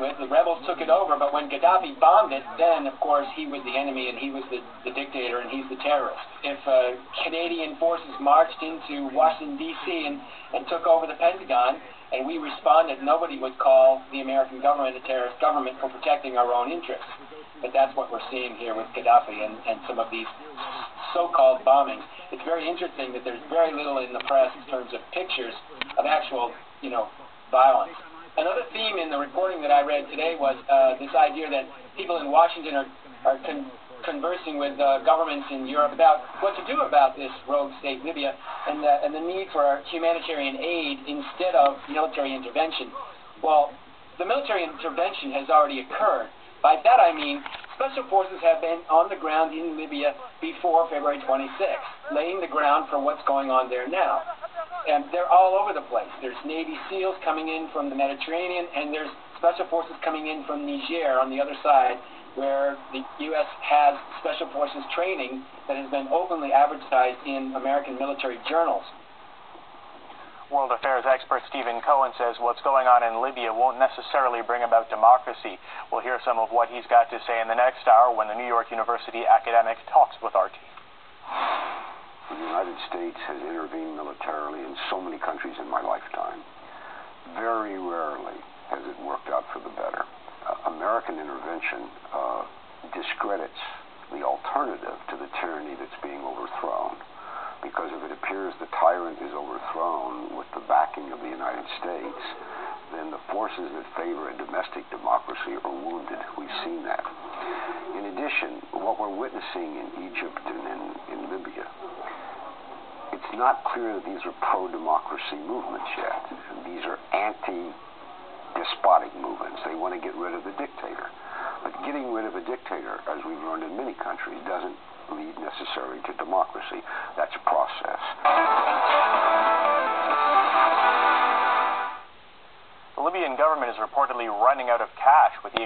into it. The rebels took it over, but when Gaddafi bombed it, then, of course, he was the enemy and he was the dictator and he's the terrorist. If Canadian forces marched into Washington, D.C. and took over the Pentagon, and we responded, nobody would call the American government a terrorist government for protecting our own interests. But that's what we're seeing here with Gaddafi and some of these so-called bombings. It's very interesting that there's very little in the press in terms of pictures of actual, violence. Another theme in the reporting that I read today was this idea that people in Washington are conversing with governments in Europe about what to do about this rogue state Libya and the need for humanitarian aid instead of military intervention. Well, the military intervention has already occurred. By that I mean special forces have been on the ground in Libya before February 26th, laying the ground for what's going on there now. And they're all over the place. There's Navy SEALs coming in from the Mediterranean, and there's special forces coming in from Niger on the other side, where the U.S. has special forces training that has been openly advertised in American military journals. World Affairs expert Stephen Cohen says what's going on in Libya won't necessarily bring about democracy. We'll hear some of what he's got to say in the next hour when the New York University academic talks with our team. The United States has intervened militarily in so many countries in my lifetime. Very rarely has it worked out for the better. American intervention discredits the alternative to the tyranny that's being overthrown. Because if it appears the tyrant is overthrown with the backing of the United States, then the forces that favor a domestic democracy are wounded. We've seen that. In addition, what we're witnessing in Egypt and in Libya, it's not clear that these are pro-democracy movements yet. These are anti-despotic movements. They want to get rid of the dictator. But getting rid of a dictator, as we've learned in many countries, doesn't lead necessarily to democracy. That's a process. The Libyan government is reportedly running out of cash, with the